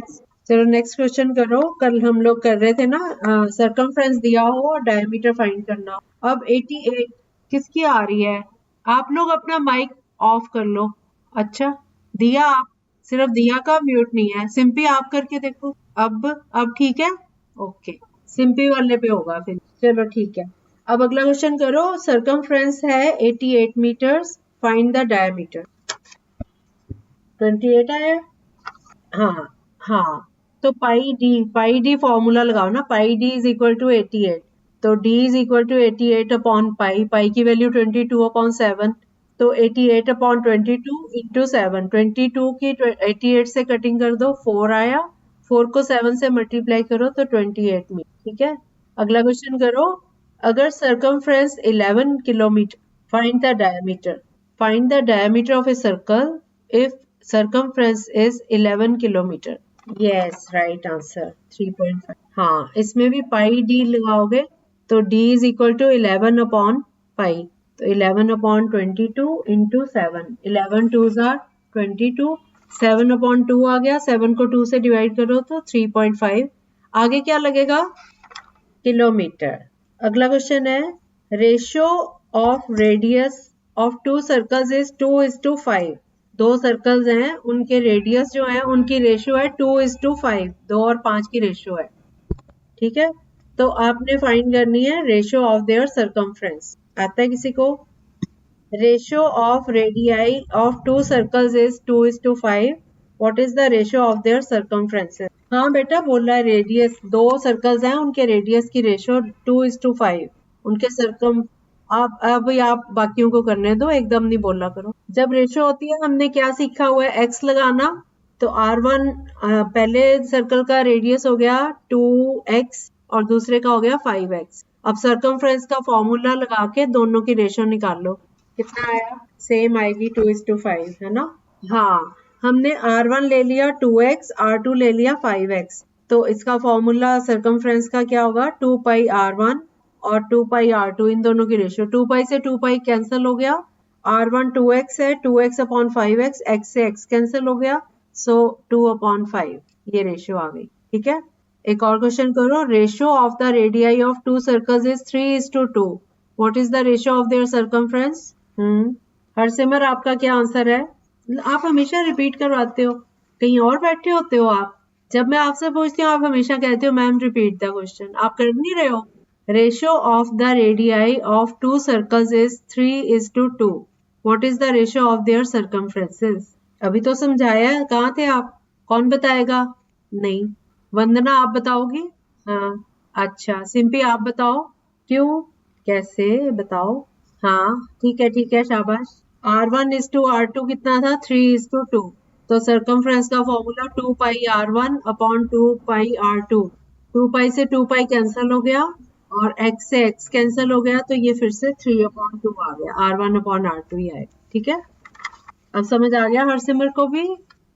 चलो next question करो। कल हम लोग कर रहे थे ना सरकमफ्रेंस दिया हो और डायमीटर फाइंड करना। अब 88 किसकी आ रही है? आप लोग अपना माइक ऑफ कर लो। अच्छा दिया, आप सिर्फ दिया का म्यूट नहीं है। सिंपी आप करके देखो। अब ठीक है, ओके सिंपी वाले पे होगा फिर। चलो ठीक है, अब अगला क्वेश्चन करो। सरकमफ्रेंस है 88 मीटर्स, फाइंड द डायमीटर। 28 आया। हाँ हाँ, तो पाई डी फॉर्मूला लगाओ ना। Pi D is equal to 88, तो D is equal to 88 upon pi. Pi की वैल्यू 22 अपॉन 7, तो 88 अपॉन 22 इंटू 7। 22 की 88 से कटिंग कर दो, 4 आया। 4 को 7 से मल्टीप्लाई करो तो 28 में। ठीक है, अगला क्वेश्चन करो। अगर circumference 11 kilometre, find the diameter. Find the diameter of a circle if circumference is 11 kilometre. Yes right answer 3.5। हाँ, इसमें भी पाई डी लगाओगे तो d is equal to 11 upon pi, तो 11 upon 22 into 7। 11 2s are 22, 7 upon 2 आ गया। 7 को 2 से डिवाइड करो तो 3.5। आगे क्या लगेगा? किलोमीटर। अगला क्वेश्चन है, ratio of radius of two circles is 2:5। दो सर्कल्स हैं, उनके रेडियस जो है उनकी रेशियो है 2:5। 2 और 5 की रेशियो है। ठीक है, तो आपने फाइंड करनी है रेशियो ऑफ देयर सरकमफ्रेंस। आता है किसी को? Ratio of radii of two circles is 2:5। What is the ratio of their circumferences? हाँ बेटा बोल रहा है, रेडियस दो सर्कल्स हैं, उनके रेडियस की रेशियो 2:5। उनके सरकम आप बाकियों को करने दो, एकदम नहीं बोला करो। जब रेशियो होती है, हमने क्या सीखा हुआ है? एक्स लगाना। तो R1 पहले सर्कल का रेडियस हो गया 2x और दूसरे का हो गया 5x। अब सरकमफ्रेंस का फॉर्मूला लगा के दोनों की रेशियो निकाल लो। कितना आया? सेम आएगी 2:5, है ना? हाँ, हमने R1 ले लिया 2x, R2 ले लिया 5x, तो इसका फॉर्मूला सरकमफ्रेंस का क्या होगा? 2 पाई R1 और 2 पाई R2, इन दोनों की रेशियो। 2 पाई से 2 पाई कैंसिल हो गया। R1 2x है, 2x अपॉन 5x, x से x कैंसिल हो गया, सो 2/5 ये रेशियो आ गई। ठीक है, एक और क्वेश्चन करो। Ratio of the radii of two circles is 3:2। What is the ratio of their circumference? Harsimar आपका क्या आंसर है? आप हमेशा रिपीट करवाते हो, कहीं और बैठे होते हो आप? जब मैं आपसे पूछती हूँ आप हमेशा कहते हो मैम रिपीट द क्वेश्चन। आप कर नहीं रहे हो। Ratio of the radii of two circles is 3:2। What is the ratio of their circumferences? अभी तो समझाया है, कहाँ थे आप? कौन बताएगा? नहीं, वंदना आप बताओगी? हाँ अच्छा, सिंपी आप बताओ। क्यों, कैसे बताओ? हाँ ठीक है शाबाश। R1:R2 कितना था? 3:2। तो सरकमफ्रेंस का फॉर्मूला 2 पाई R1 अपॉन 2 पाई R2। 2 पाई से 2 पाई कैंसिल हो गया और x से x कैंसिल हो गया, तो ये फिर से 3/2 आ गया। R1/R2 ही आए। ठीक है, अब समझ आ गया हरसिमर को भी?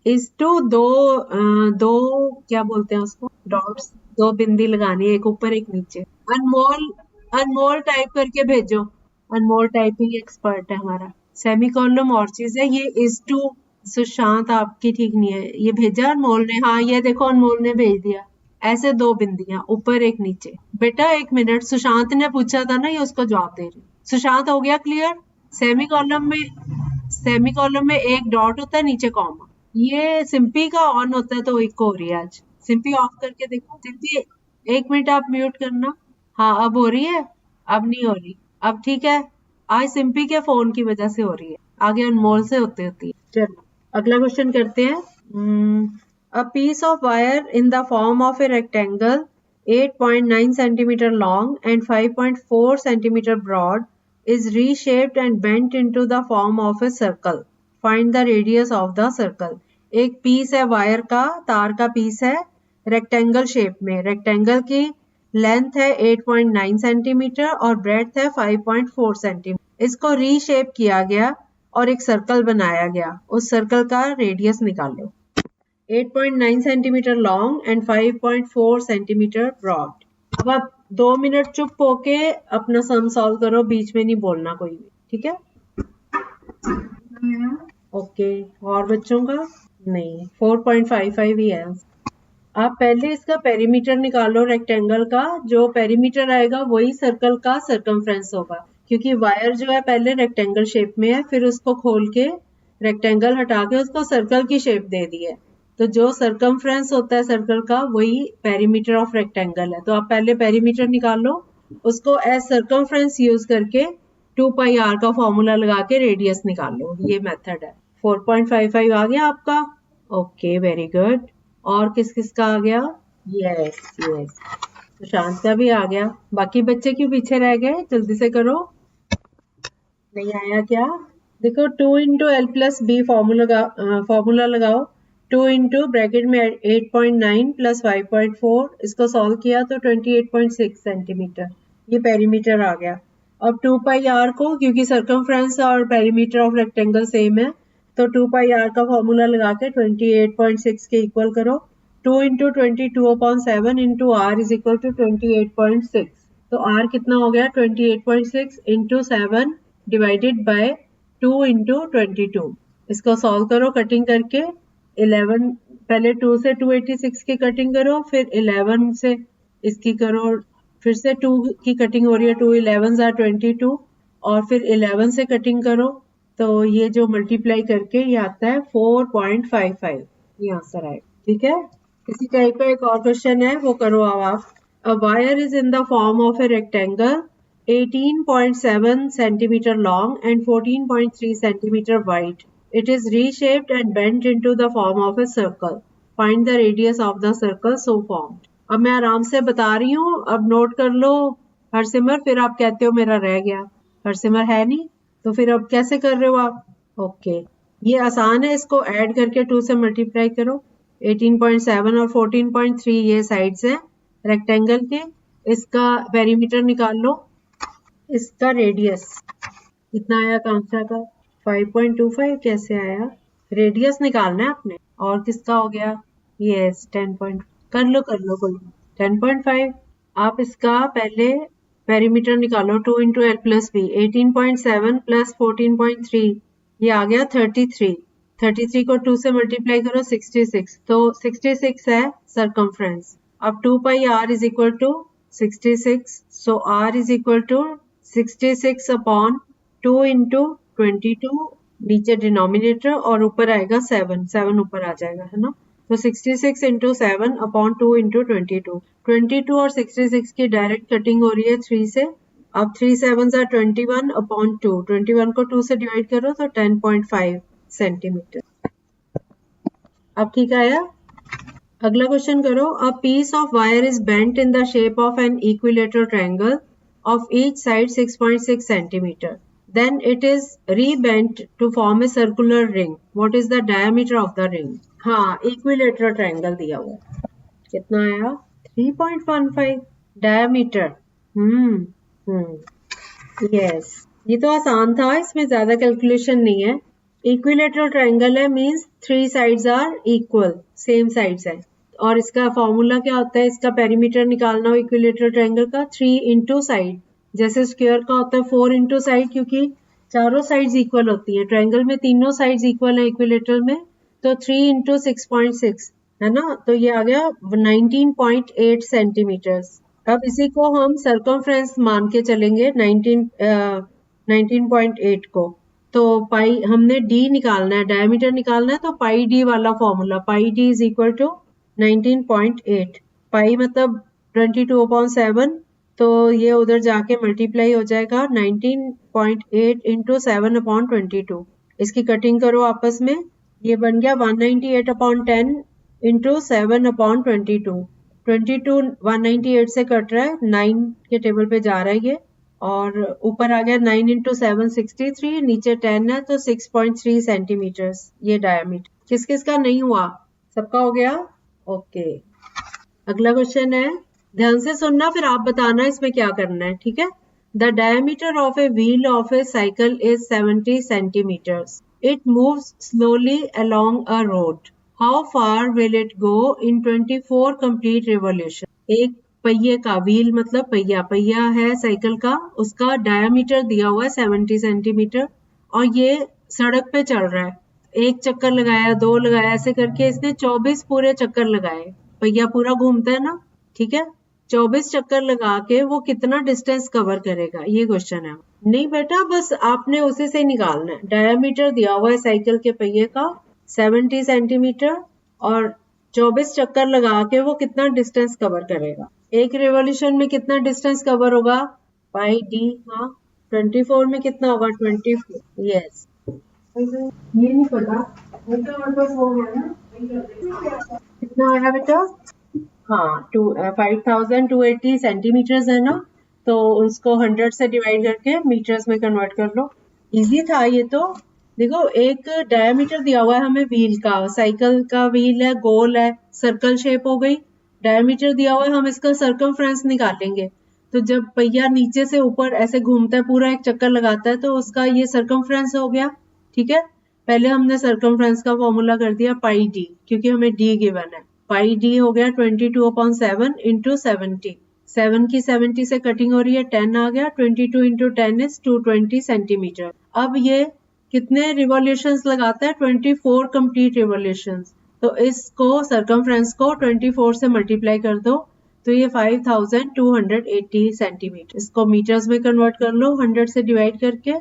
इस टू दो क्या बोलते हैं उसको? डॉट्स, दो बिंदी लगानी है, एक ऊपर एक नीचे। अनमोल, अनमोल टाइप करके भेजो। अनमोल टाइपिंग एक्सपर्ट है हमारा। सेमीकोलम और चीज है, ये इस टू सुशांत आपकी ठीक नहीं है। ये भेजा अनमोल ने? हाँ ये देखो अनमोल ने भेज दिया। ऐसे दो बिंदियां, ऊपर एक नीचे। बेटा एक मिनट, सुशांत ने पूछा था ना, ये उसको जवाब दे रही। सुशांत हो गया क्लियर? सेमी कॉलम में एक डॉट होता है, नीचे कॉमा। ये सिंपी का ऑन होता है तो एक हो रही है आज। सिंपी ऑफ करके देखो। सिंपी एक मिनट आप म्यूट करना। हाँ अब हो रही है, अब नहीं हो रही। अब ठीक है, आज सिंपी के फोन की वजह से हो रही है, आगे अनमोल से होती है। चलो अगला क्वेश्चन करते हैं। A piece of wire in the form of a rectangle 8.9 centimeter long and 5.4 centimeter broad is reshaped and bent into the form of a circle. Find the radius of the circle. एक piece है wire का, तार का piece है rectangle shape में। Rectangle की length है 8.9 centimetre और ब्रेड्थ है 5.4 सेंटीमीटर। इसको रीशेप किया गया और एक सर्कल बनाया गया। उस सर्कल का रेडियस निकालो। 8.9 centimetre long and 5.4 centimetre broad. अब आप 2 मिनट चुप होके अपना सम सॉल्व करो, बीच में नहीं बोलना कोई भी। ठीक है, ओके। और बच्चों का नहीं, 4.55 ही है। आप पहले इसका पेरीमीटर निकालो रेक्टेंगल का, जो पेरीमीटर आएगा वही सर्कल का सर्कमफ्रेंस होगा, क्योंकि वायर जो है पहले रेक्टेंगल शेप में है, फिर उसको खोल के रेक्टेंगल हटा के उसको सर्कल की शेप दे दी है, तो जो सर्कमफ्रेंस होता है सर्कल का वही पेरीमीटर ऑफ रेक्टेंगल है। तो आप पहले पेरीमीटर निकालो, उसको एज सर्कमफ्रेंस यूज करके 2πr का फॉर्मूला लगा के रेडियस निकालो, ये मेथड है। 4.55 आ गया आपका? Okay, very good. और किस किस का आ गया? यस यस, सुशांत का भी आ गया। बाकी बच्चे क्यों पीछे रह गए? जल्दी से करो। नहीं आया क्या? देखो 2 into L plus B formula लगाओ। 2 इंटू ब्रैकेट में 8.9 प्लस 5.4, इसको सॉल्व किया तो 28.6 सेंटीमीटर, ये पेरीमीटर आ गया। अब 2πr को, क्योंकि सर्कमफ्रेंस और पेरीमीटर ऑफ रेक्टेंगल सेम है, तो 2πr का फॉर्मूला लगा के 28.6 के इक्वल करो। 2 into 22/7 into r is equal to 28.6, तो r कितना हो गया? 28.6 इंटू 7 डिवाइडेड बाय 2 इंटू 22। इसको सॉल्व करो कटिंग करके। 11, पहले 2 से 286 की कटिंग करो, फिर 11 से इसकी करो, फिर से 2 की कटिंग हो रही है, 2 11s are 22, और फिर 11 से कटिंग करो, तो ये जो मल्टीप्लाई करके ये आता है 4.55, ये आंसर आए। ठीक है, इसी टाइप का एक और क्वेश्चन है, वो करो अब आप। A wire is in the form of a rectangle 18.7 centimeter long and 14.3 centimeter wide. It is reshaped and bent into the form of a circle. Find the radius of the circle so formed. अब मैं आराम से बता रही हूँ, अब note कर लो हरसिमर, फिर आप कहते हो मेरा रह गया। हरसिमर है नहीं, तो फिर अब कैसे कर रहे हो आप? ओके, ये आसान है, इसको ऐड करके 2 से मल्टीप्लाई करो। 18.7 और 14.3 ये साइड्स हैं रेक्टेंगल के, इसका पेरीमीटर निकाल लो। इसका रेडियस कितना आया कांसा का? 5.25 कैसे आया? रेडियस निकालना है आपने। और किसका हो गया? यस 10. कर लो कोई 10.5। आप इसका पहले पेरीमीटर निकालो। 2 into L plus B, 18.7 plus 14.3, ये आ गया 33। 33 को 2 से मल्टीप्लाई करो 66, तो 66 है सर्कमफ्रेंस। अब 2πr is equal to 66, so r is equal to 66 upon 2 into 22, नीचे डिनोमिनेटर और ऊपर आएगा 7 ऊपर आ जाएगा, है ना। तो 66 इंटू 7 अपॉन 2 इंटू 22। 22 और 66 की डायरेक्ट कटिंग हो रही है 3 से। अब 3 7s are 21 अपॉन 2, 21 को 2 से डिवाइड करो तो 10.5 सेंटीमीटर। अब ठीक आया? अगला क्वेश्चन करो। A piece of wire is bent in the shape of an equilateral triangle of each side 6.6 centimeter. Then it is rebent to form a circular ring. What is the diameter of the ring? हाँ, equilateral triangle दिया हुआ है। कितना आया? 3.15 diameter. Yes, ये तो आसान था, इसमें ज्यादा कैलकुलेशन नहीं है। Equilateral triangle है, means 3 sides are equal, same sides है। और इसका फॉर्मूला क्या होता है? इसका पेरीमीटर निकालना हो इक्विलेटरल ट्रायंगल का 3 इंटू साइड, जैसे स्क्वायर का होता है 4 इंटू साइड, क्योंकि चारों साइड्स इक्वल होती है। ट्रायंगल में तीनों साइड्स इक्वल है इक्विलेटरल में, तो 3 इंटू 6.6 है ना, तो ये आ गया 19.8 सेंटीमीटर। अब इसी को हम सर्कमफ्रेंस मान के चलेंगे 19.8 को। तो पाई हमने डी निकालना है, डायमीटर निकालना है, तो पाई डी वाला formula, pi D is equal to 19.8, pi मतलब 22/7, तो ये उधर जाके मल्टीप्लाई हो जाएगा 19.8 इंटू 7/22। इसकी कटिंग करो आपस में, ये बन गया 198/10 इंटू 7/22। 22 198 से कट रहा है, 9 के टेबल पे जा रहा है ये, और ऊपर आ गया 9 इंटू 7 63, नीचे 10 है, तो 6.3 सेंटीमीटर ये डायमीटर। किस किस का नहीं हुआ? सबका हो गया? ओके। अगला क्वेश्चन है, ध्यान से सुनना फिर आप बताना इसमें क्या करना है, ठीक है। The diameter of a wheel of a cycle is 70 centimetres. It moves slowly along a road. How far will it go in 24 complete revolution? एक पहिए का, व्हील मतलब पहिया है साइकिल का, उसका डायमीटर दिया हुआ है 70 सेंटीमीटर, और ये सड़क पे चल रहा है। एक चक्कर लगाया, 2 लगाया, ऐसे करके इसने 24 पूरे चक्कर लगाए। पहिया पूरा घूमता है ना, ठीक है। 24 चक्कर लगा के वो कितना डिस्टेंस कवर करेगा, ये क्वेश्चन है। नहीं बेटा, बस आपने उसी से निकालना है। डायमीटर दिया हुआ है साइकिल के पहिए का 70 सेंटीमीटर, और 24 चक्कर लगा के वो कितना डिस्टेंस कवर करेगा। एक रिवॉल्यूशन में कितना डिस्टेंस कवर होगा, पाई डी। हाँ, 24 में कितना होगा, 24। यस, ये नहीं पता, मतलब वो है ना, कितना आया बेटा। हाँ, 5280 सेंटीमीटर्स है ना, तो उसको 100 से डिवाइड करके मीटर्स में कन्वर्ट कर लो। इजी था ये तो। देखो, एक डायमीटर दिया हुआ है हमें व्हील का, साइकिल का व्हील है, गोल है, सर्कल शेप हो गई। डायमीटर दिया हुआ है, हम इसका सर्कमफ्रेंस निकालेंगे। तो जब पहिया नीचे से ऊपर ऐसे घूमता है, पूरा एक चक्कर लगाता है, तो उसका ये सर्कमफ्रेंस हो गया, ठीक है। पहले हमने सर्कमफ्रेंस का फॉर्मूला कर दिया पाई डी, क्योंकि हमें डी गिवन है। पाई डी हो गया 22/7 इंटू 70। 7 की 70 से कटिंग हो रही है, 10 आ गया। 22 इंटू 10 इज 220 सेंटीमीटर। अब ये कितने रिवॉल्यूशंस लगाता है, 24 कंप्लीट रिवॉल्यूशंस। तो इसको सर्कमफ्रेंस को 24 से मल्टीप्लाई कर दो, तो ये 5280 सेंटीमीटर। इसको मीटर्स में कन्वर्ट कर लो 100 से डिवाइड करके,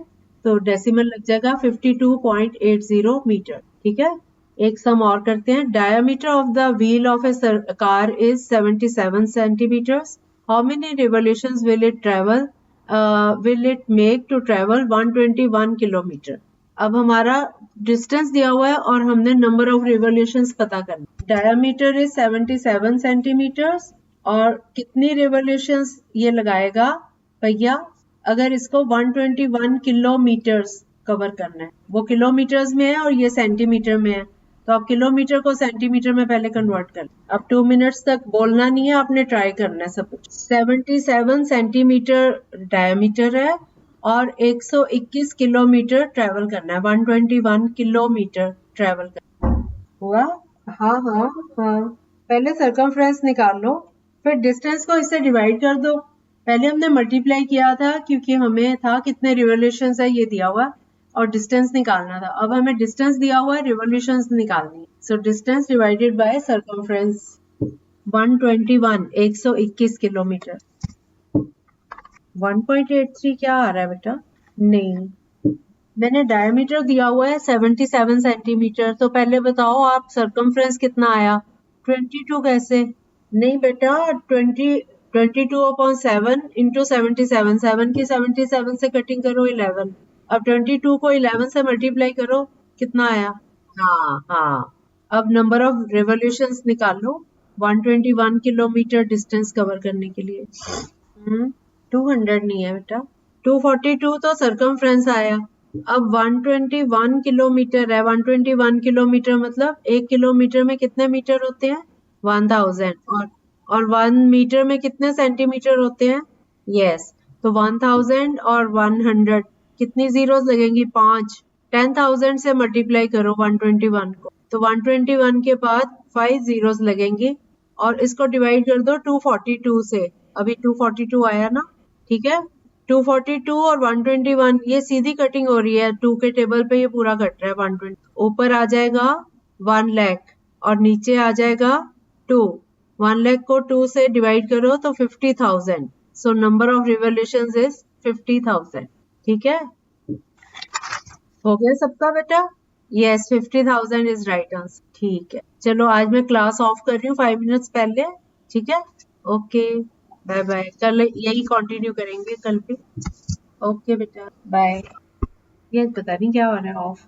तो डेसिमल लग जाएगा 52.80 मीटर, ठीक है। एक सम और करते हैं। Diameter of the wheel of a car is 77 centimetres. How many revolutions will it travel, will it make to travel 121 kilometre. अब हमारा डिस्टेंस दिया हुआ है और हमने नंबर ऑफ रिवॉल्यूशंस पता करना। डायमीटर इज 77 सेंटीमीटर्स, और कितनी रिवॉल्यूशंस ये लगाएगा पहिया, अगर इसको 121 किलोमीटर्स कवर करना है। वो किलोमीटर्स में है और ये सेंटीमीटर में है, तो आप किलोमीटर को सेंटीमीटर में पहले कन्वर्ट कर। अब 2 मिनट्स तक बोलना नहीं है, आपने ट्राई करना है सब कुछ। 77 सेंटीमीटर डायमीटर है और 121 किलोमीटर ट्रेवल करना है। 121 किलोमीटर ट्रेवल करना हुआ। हाँ हाँ हाँ, पहले सर्कमफ्रेंस निकाल लो, फिर डिस्टेंस को इससे डिवाइड कर दो। पहले हमने मल्टीप्लाई किया था क्योंकि हमें था कितने रिवॉल्यूशंस है ये दिया हुआ, और डिस्टेंस निकालना था। अब हमें डिस्टेंस दिया हुआ है, रिवॉल्यूशंस निकालनी है। So distance divided by circumference 121, 121 kilometre. 1.83 क्या आ रहा है बेटा, नहीं, मैंने डायमीटर दिया हुआ है 77 सेंटीमीटर, तो पहले बताओ आप सर्कमफ्रेंस कितना आया। 22 कैसे, नहीं बेटा, 22/7 इंटू 77, 7 की 77 से कटिंग करो 11। अब 22 को 11 से मल्टीप्लाई करो, कितना आया। हाँ हाँ, अब नंबर ऑफ रेवोल्यूशंस निकाल लो 121 किलोमीटर डिस्टेंस कवर करने के लिए। 200 नहीं है बेटा, 242 तो सर्कमफ्रेंस आया। अब 121 किलोमीटर है, 121 किलोमीटर मतलब 1 किलोमीटर में कितने मीटर होते हैं, 1000, और 1 मीटर में कितने सेंटीमीटर होते हैं, यस। तो 1000 और 100 कितनी जीरोस लगेंगी, 5। 10,000 से मल्टीप्लाई करो 121 को, तो 121 के बाद 5 जीरोस लगेंगी, और इसको डिवाइड कर दो 242 से। अभी 242 आया ना, ठीक है। 242 और 121 ये सीधी कटिंग हो रही है, 2 के टेबल पे ये पूरा कट रहा है। 120 ऊपर आ जाएगा 1 लाख और नीचे आ जाएगा 2। 1 लाख को 2 से डिवाइड करो तो 50,000। So number of revolutions is 50,000, ठीक है। हो गया सबका बेटा, यस, 50,000 इज राइट आंसर, ठीक है। चलो आज मैं क्लास ऑफ कर रही हूँ 5 मिनट्स पहले, ठीक है। ओके, बाय बाय, कल यही कंटिन्यू करेंगे कल भी। ओके बेटा, बाय। ये पता नहीं क्या हो रहा है ऑफ।